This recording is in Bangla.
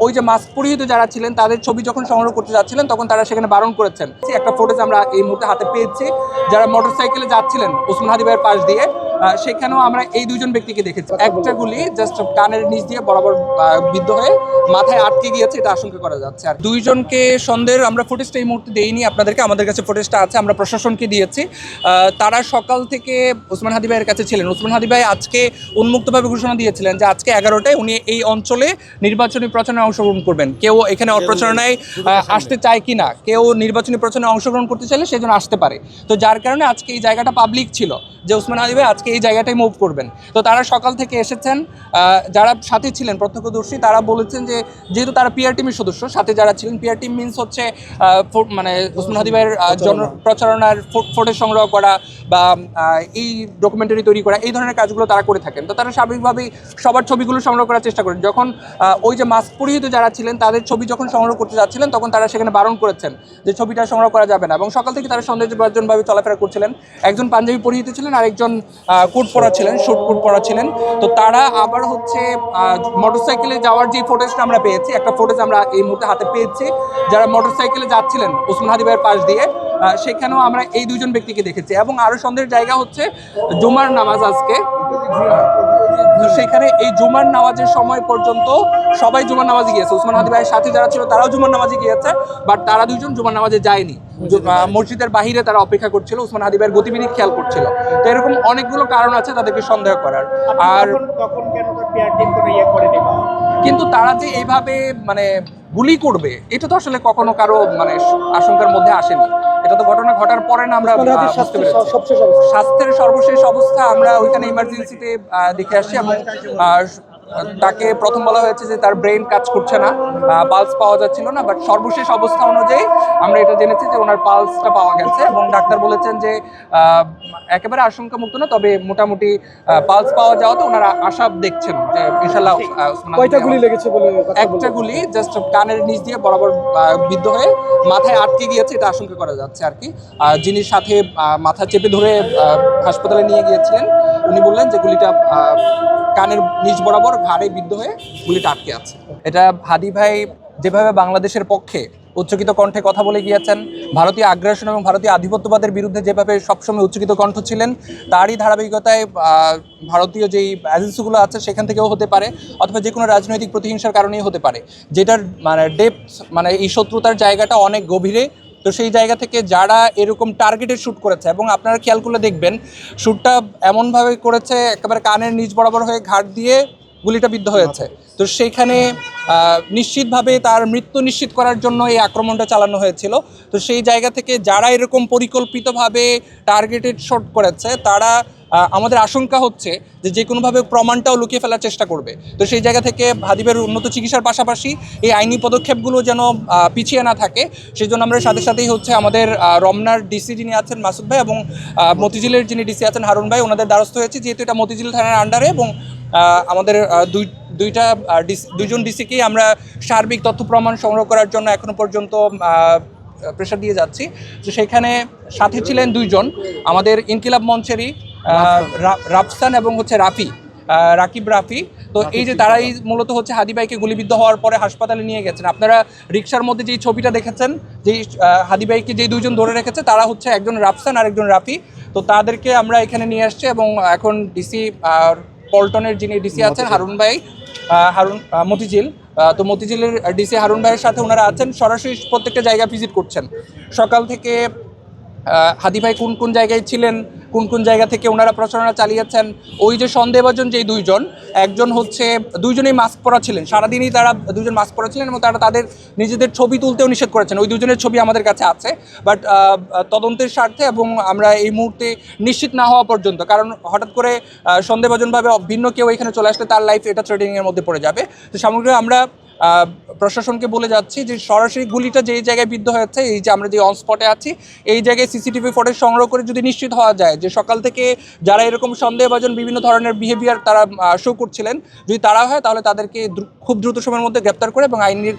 ওই যে মাস্ক পরিহিত যারা ছিলেন তাদের ছবি যখন সংগ্রহ করতে যাচ্ছিলেন তখন তারা সেখানে বারণ করেছেন। একটা ফুটেজ আমরা এই মুহূর্তে হাতে পেয়েছি, যারা মোটরসাইকেলে যাচ্ছিলেন ওসমান হাদি ভাইয়ের পাশ দিয়ে, সেখানেও আমরা এই দুজন ব্যক্তিকে দেখেছি। একটা গুলি জাস্ট কানের নিচ দিয়ে বরাবর বিদ্ধ হয়ে মাথায় আটকে গিয়েছে, এটা আশঙ্কা করা যাচ্ছে। আর দুইজনকে সন্দেহের আমরা ফুটেজটা এই মুহূর্তে দেইনি আপনাদেরকে, আমাদের কাছে ফুটেজটা আছে, আমরা প্রশাসনকে দিয়েছি। তারা সকাল থেকে ওসমান হাদি ভাইয়ের কাছে ছিলেন। ওসমান হাদি ভাই আজকে উন্মুক্তভাবে ঘোষণা দিয়েছিলেন যে আজকে 11টায় উনি এই অঞ্চলে নির্বাচনী প্রচারণায় অংশগ্রহণ করবেন। কেউ এখানে প্রচারণায় আসতে চায় কি না, কেউ নির্বাচনী প্রচারণায় অংশগ্রহণ করতে চাইলে সেজন্য আসতে পারে। তো যার কারণে আজকে এই জায়গাটা পাবলিক ছিল যে ওসমান হাদি ভাই আজকে এই জায়গাটাই মুভ করবেন। তো তারা সকাল থেকে এসেছেন। যারা সাথে ছিলেন প্রত্যক্ষদর্শী তারা বলেছেন যে যেহেতু তারা পিআর টিমের সদস্য, সাথে যারা ছিলেন, পিআর টিম মিনস হচ্ছে মানে ওসমান হাদি ভাইয়ের প্রচারণার ফুটেজ সংগ্রহ করা বা এই ডকুমেন্টারি তৈরি করা, এই ধরনের কাজগুলো তারা করে থাকেন। তো তারা স্বাভাবিকভাবেই সবার ছবিগুলো সংগ্রহ করার চেষ্টা করেন। যখন ওই যে মাস্ক পরিহিত যারা ছিলেন তাদের ছবি যখন সংগ্রহ করতে যাচ্ছিলেন তখন তারা সেখানে বারণ করেছেন যে ছবিটা সংগ্রহ করা যাবে না, এবং সকাল থেকে তারা সন্দেহভাজনভাবে চলাফেরা করছিলেন। একজন পাঞ্জাবি পরিহিত ছিলেন, আরেকজন কোট পরা ছিলেন, শুট কোট পরা ছিলেন। তো তারা আবার হচ্ছে মোটরসাইকেলে যাওয়ার যে ফুটেজটা আমরা পেয়েছি, একটা ফুটেজ আমরা এই মুহূর্তে হাতে পেয়েছি, যারা মোটরসাইকেলে যাচ্ছিলেন ওসমান হাদি ভাইয়ের পাশ দিয়ে, সেখানেও আমরা এই দুজন ব্যক্তিকে দেখেছি। এবং আরও সন্দেহের জায়গা হচ্ছে জুমার নামাজ আজকে, সেখানে এই জুমার নামাজের সময় পর্যন্ত সবাই জুমার নামাজে গিয়েছে। ওসমান হাদি ভাইয়ের সাথে যারা ছিল তারাও জুমার নামাজে গিয়েছে, বাট তারা দুইজন জুমার নামাজে যায়নি। মসজিদের বাহিরে তারা অপেক্ষা করছিল, ওসমান হাদি ভাইয়ের গতিবিধি খেয়াল করছিল। তো এরকম অনেকগুলো কারণ আছে তাদেরকে সন্দেহ করার। আর কিন্তু তারা যে এইভাবে মানে গুলি করবে এটা তো আসলে কখনো কারো মানে আশঙ্কার মধ্যে আসেনি। এটা তো ঘটনা ঘটার পরে না আমরা স্বাস্থ্যের সর্বশেষ অবস্থা আমরা ওইখানে ইমার্জেন্সিতে দেখে আসছি, এবং তাকে প্রথম বলা হয়েছে যে তার ব্রেন কাজ করছে না, পালস পাওয়া যাচ্ছিল না, বাট সর্বশেষ অবস্থা অনুযায়ী আমরা এটা জেনেছি যে ওনার পালসটা পাওয়া গেছে, এবং ডাক্তার বলেছেন যে একেবারে আশঙ্কা মুক্ত না, তবে মোটামুটি পালস পাওয়া যাওয়াতে ওনারা আশা দেখছেন যে ইনশাআল্লাহ। কয়টা গুলি লেগেছে বলে? একটা গুলি জাস্ট কানের নিচ দিয়ে বরাবর বিদ্ধ হয়ে মাথায় আটকে গিয়েছে, এটা আশঙ্কা করা যাচ্ছে আর কি। যিনি সাথে মাথা চেপে ধরে হাসপাতালে নিয়ে গিয়েছিলেন উনি বললেন যে গুলিটা কানের নিচ বরাবর ঘাড়ে বিদ্ধ হয়ে গুলিটা আটকে আছে। এটা হাদি ভাই যেভাবে বাংলাদেশের পক্ষে উচ্চকিত কণ্ঠে কথা বলে গিয়েছেন, ভারতীয় আগ্রাসন এবং ভারতীয় আধিপত্যবাদের বিরুদ্ধে যেভাবে সবসময় উচ্চকিত কণ্ঠ ছিলেন, তারই ধারাবাহিকতায় ভারতীয় যেই এজেন্সিগুলো আছে সেখান থেকেও হতে পারে, অথবা যে কোনো রাজনৈতিক প্রতিহিংসার কারণেই হতে পারে, যেটার মানে ডেপথ মানে এই শত্রুতার জায়গাটা অনেক গভীরে। তো সেই জায়গা থেকে যারা এরকম টার্গেটেড শ্যুট করেছে, এবং আপনারা খেয়াল করলে দেখবেন শ্যুটটা এমনভাবে করেছে একেবারে কানের নিচ বরাবর হয়ে ঘাট দিয়ে গুলিটা বিদ্ধ হয়েছে। তো সেইখানে নিশ্চিতভাবে তার মৃত্যু নিশ্চিত করার জন্য এই আক্রমণটা চালানো হয়েছিল। তো সেই জায়গা থেকে যারা এরকম পরিকল্পিতভাবে টার্গেটেড শট করেছে তারা আমাদের আশঙ্কা হচ্ছে যে কোনোভাবে প্রমাণটাও লুকিয়ে ফেলার চেষ্টা করবে। তো সেই জায়গা থেকে হাদিবের উন্নত চিকিৎসার পাশাপাশি এই আইনি পদক্ষেপগুলো যেন পিছিয়ে না থাকে, সেই জন্য আমরা সাথে সাথেই হচ্ছে আমাদের রমনার ডিসি যিনি আছেন মাসুদ ভাই এবং মতিঝিলের যিনি ডিসি আছেন হারুন ভাই, ওনাদের দ্বারস্থ হয়েছে, যেহেতু এটা মতিঝিল থানার আন্ডারে, এবং আমাদের দুইজন ডিসিকেই আমরা সার্বিক তথ্য প্রমাণ সংগ্রহ করার জন্য এখনো পর্যন্ত প্রেশার দিয়ে যাচ্ছি। তো সেখানে সাথে ছিলেন দুইজন আমাদের ইনকিলাব মঞ্চেরই রাফসান এবং হচ্ছে রাকিব রাফি। তো এই যে তারাই মূলত হচ্ছে হাদি ভাইকে গুলিবিদ্ধ হওয়ার পরে হাসপাতালে নিয়ে গেছেন। আপনারা রিক্সার মধ্যে যেই ছবিটা দেখেছেন, যেই হাদি ভাইকে যেই দুইজন ধরে রেখেছে তারা হচ্ছে একজন রাফসান আর একজন রাফি। তো তাদেরকে আমরা এখানে নিয়ে আসছি, এবং এখন ডিসি পল্টনের যিনি ডিসি আছেন হারুন মতিঝিল, তো মতিঝিলের ডিসি হারুন ভাইয়ের সাথে ওনারা আছেন, সরাসরি প্রত্যেকটা জায়গা ভিজিট করছেন। সকাল থেকে হাদি ভাই কোন কোন জায়গায় ছিলেন, কোন কোন জায়গা থেকে ওনারা প্রচারণা চালিয়েছেন, ওই যে সন্দেহভাজন যেই দুইজন, একজন হচ্ছে দুইজনেই মাস্ক পরা ছিলেন, সারাদিনই তারা দুজন মাস্ক পরা ছিলেন, এবং তারা তাদের নিজেদের ছবি তুলতেও নিষেধ করেছেন। ওই দুজনের ছবি আমাদের কাছে আছে, বাট তদন্তের স্বার্থে এবং আমরা এই মুহূর্তে নিশ্চিত না হওয়া পর্যন্ত, কারণ হঠাৎ করে সন্দেহভাজনভাবে ভিন্ন কেউ এখানে চলে আসলে তার লাইফ এটা থ্রেটেনিংয়ের মধ্যে পড়ে যাবে। তো সামগ্রিক আমরা প্রশাসনকে বলে যাচ্ছি যে সরাসরি গুলিটা যেই জায়গায় বিদ্ধ হয়েছে, এই যে আমরা যে অন স্পটে আছি এই জায়গায় সিসিটিভি ফুটেজ সংগ্রহ করে যদি নিশ্চিত হওয়া যায় যে সকাল থেকে যারা এরকম সন্দেহভাজন বিভিন্ন ধরনের বিহেভিয়ার তারা শো করছিলেন, যদি তারা হয় তাহলে তাদেরকে খুব দ্রুত সময়ের মধ্যে গ্রেপ্তার করে এবং আইনের